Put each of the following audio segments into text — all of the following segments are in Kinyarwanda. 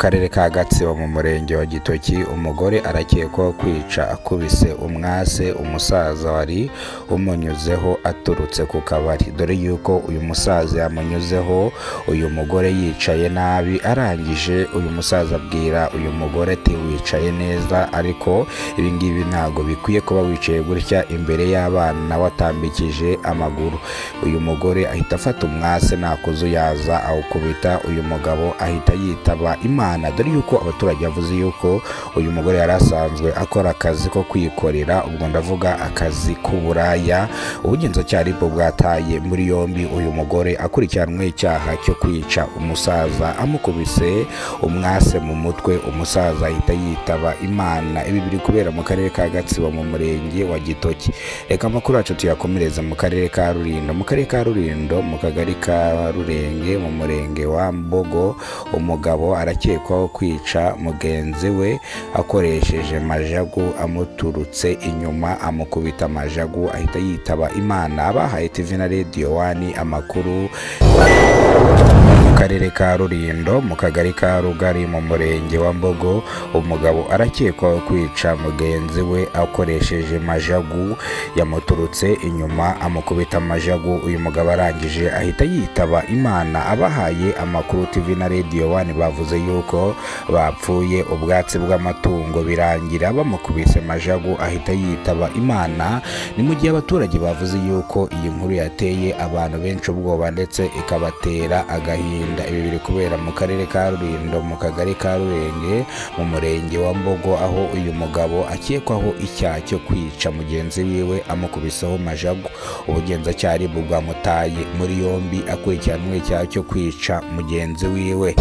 karere ka Gatsibo mu murenge wa Gitoki umugore arakekwaho kwica akubise umwase umusaza wari umunyuzeho aturutse ku kabari, dore yuko uyu musaza yamunyuzeho uyu mugore yicaye nabi, arangije uyu musaza abwira uyu mugore ati wicaye neza, ariko ibi ngibi ntago bikwiye kuba wicaye gutya imbere y'abana watambikije amaguru. Uyu mugore ahita afata umwase nta kuzuyaza awukubita uyu mugabo ahita yitaba Imana, dore yuko abaturage bavuze yuko uyu mugore yari asanzwe akora akazi ko kwikorera, ubwo ndavuga akazi k'uburaya. Ubugenzacyaha RIB bwataye muri yombi uyu mugore akurikiranwe icyaha cyo kwica umusaza amukubise umwase mu mutwe, umusaza ahita yitaba Imana. Ibi biri kubera mu karere ka Gatsibo mu murenge wa Gitoki. Reka amakuru yacu tuyakomereza mu karere ka Rulindo. Mu karere ka Rulindo mu kagari ka Rurenge mu murenge wa Mbogo, umugabo arakekwaho kwica mugenzi we akoresheje majagu, amuturutse inyuma amukubita majagu ahita yitaba Imana. Abahaye TV na Radio 1 amakuru mu karere ka Rulindo mu kagari ka Rugari mu murenge wa Mbogo, umugabo arakekwaho kwica mugenzi we akoresheje majagu, yamuturutse inyuma amukubita majagu, uyu mugabo arangije ahita yitaba Imana. Abahaye amakuru TV na Radio 1 bavuze yuko bapfuye ubwatsi bw'amatungo birangira bamukubise majagu ahita yitaba Imana. Ni mu gihe abaturage bavuze yuko iyi nkuru yateye abantu benshi ubwoba ndetse ikabatera agahinda. Ibi biri kubera mu karere ka Rulindo mu kagari ka Rurenge mu murenge wa Mbogo, aho uyu mugabo akekwaho icyaha cyo kwica mugenzi wiwe amukubiseho majagu. Ubugenzacyaha RIB bwamutaye muri yombi akurikiranwe icyaha cyo kwica mugenzi wiwe.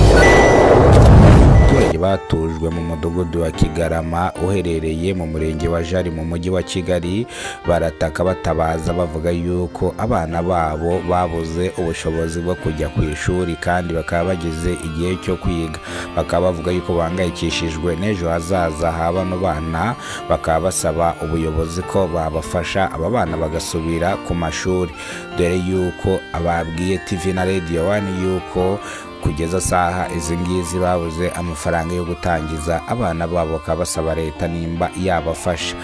Abaturage batujwe mu mudugudu wa Kigarama uherereye mu murenge wa Jari mu mujyi wa Kigali barataka batabaza bavuga yuko abana babo babuze ubushobozi bwo kujya ku ishuri kandi bakaba bagize igihe cyo kwiga. Bakaba bavuga yuko bahangayikishijwe n'ejo hazaza ha bano bana, bakaba basaba ubuyobozi ko babafasha aba bana bagasubira ku mashuri, dore yuko ababwiye TV na Radio 1 yuko kugeza saha izi ngizi babuze amafaranga yo gutangiza abana babo, bakaba basaba leta nimba yabafasha.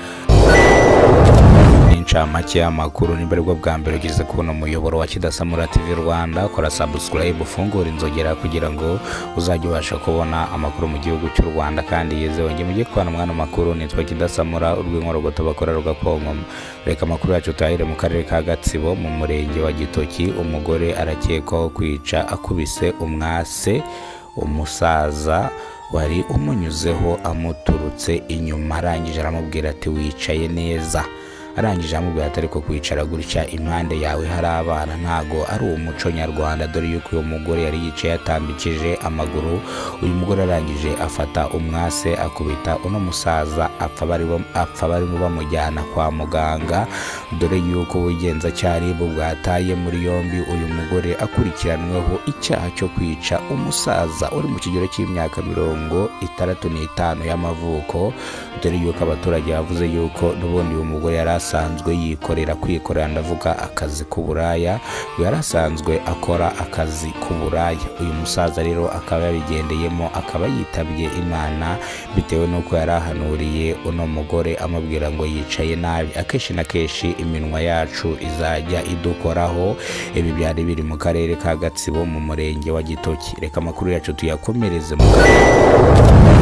Incamake y'amakuru nimba aribwo bwa mbere ugeze kubona umuyoboro wa Kidasamura TV Rwanda, kora subscribe ufungura inzogera kugira ngo uzajye ubasha kubona amakuru mu gihugu cy'u Rwanda kandi yizewe. Nge mujye kubana mwana makuru, nitwa Kidasamura urw'inkorogoto bakora rugakonkoma. Reka amakuru yacu tahire mu karere ka Gatsibo mu murenge wa Gitoki, umugore arakekwaho kwica akubise umwase umusaza wari umunyuzeho amuturutse inyuma, arangije aramubwira ati wicaye neza. Arangije amubwira ati ariko kwicara gutya impande yawe hari abana ntago ari umuco nyarwanda, dore yuko uyu mugore yari yicaye atambikije amaguru. Uyu mugore arangije afata umwase akubita uno musaza apfa barimo bamujyana kwa muganga, dore yuko ubugenzacyaha RIB bwataye muri yombi uyu mugore akurikiranweho icyaha cyo kwica umusaza uri mu kigero cy'imyaka 65 y'amavuko, dore yuko abaturage bavuze yuko n'ubundi uyu mugore yari asanzwe kwikorera ndavuga akazi k'uburaya, yari asanzwe akora akazi k'uburaya. Uyu musaza rero akaba yabigendeyemo, akaba yitabye Imana bitewe n'uko yari ahanuriye uno mugore amubwira ngo yicaye nabi. Akenshi na kenshi iminwa yacu izajya idukoraho. Ibi byari biri mu karere ka Gatsibo mu murenge wa Gitoki. Reka amakuru yacu tuyakomereze mu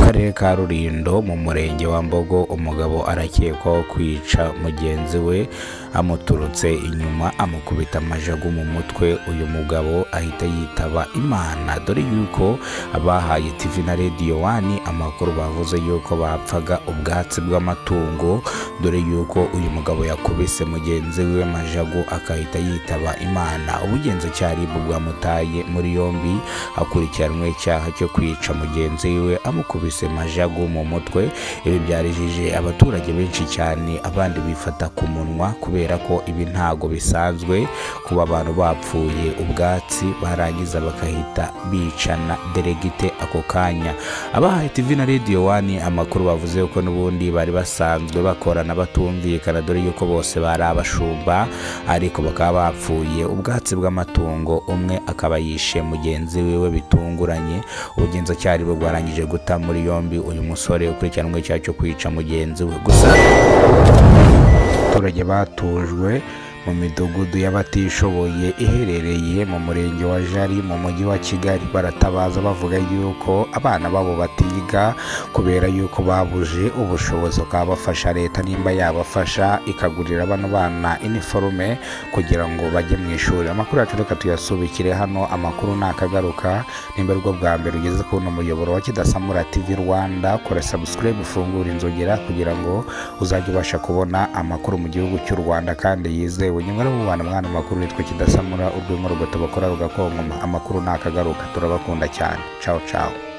karere ka Rulindo mu murenge wa Mbogo, umugabo arakekwaho kwica mugenzi we amuturutse inyuma amukubita majagu mu mutwe. Uyu mugabo ahita yitaba Imana, dore yuko abahaye TV na Radio 1 amakuru bavuze yuko bapfaga ubwatsi bw'amatungo, dore yuko uyu mugabo yakubise mugenzi we majagu akahita yitaba Imana. Ubugenzacyaha RIB bwamutaye muri yombi akurikiranwe icyaha cyo kwica mugenzi we amukubise majagu mu mutwe. Ibi byarijije abaturage benshi cyane, abandi bifata bifata ku munwa kubera ko ibi ntago bisanzwe kuba abantu bapfuye ubwatsi barangiza bakahita bicana deregite ako kanya. Abahaye TV na Radio 1 amakuru bavuze ko n'ubundi bari basanzwe bakorana batumvikana dore yuko bose bari abashumba ariko bakaba bapfuye ubwatsi bw'amatungo, umwe akaba yishe mugenzi wiwe bitunguranye. Ubugenzacyaha bwarangije guta muri yombi uyu musore ukurikiranwe icyaha cyo kwica mugenzi we. Gusa abaturage batujwe mu midugudu y'abatishoboye iherereye mu murenge wa Jari mu mujyi wa Kigali baratabaza bavuga yuko abana babo batiga kubera yuko babuje ubushobozi bwabafasha leta nimba yabafasha ikagurira bano bana uniforme kugira ngo bajye mu ishuri. Amakuru yacu reka tuyasubikire hano. Amakuru nakagaruka nimba rwo bwa mbere ugeze ku muyoboro wa Kidasamura TV Rwanda, kora subscribe ufungura inzogera kugira ngo uzajye ubasha kubona amakuru mu gihugu cy'u Rwanda kandi yizewe. Nyamara mu bana mwana makuru nitwe Kidasamura urwego bakora rugakonga. Amakuru nakagaruka turabakunda cyane. Ciao ciao.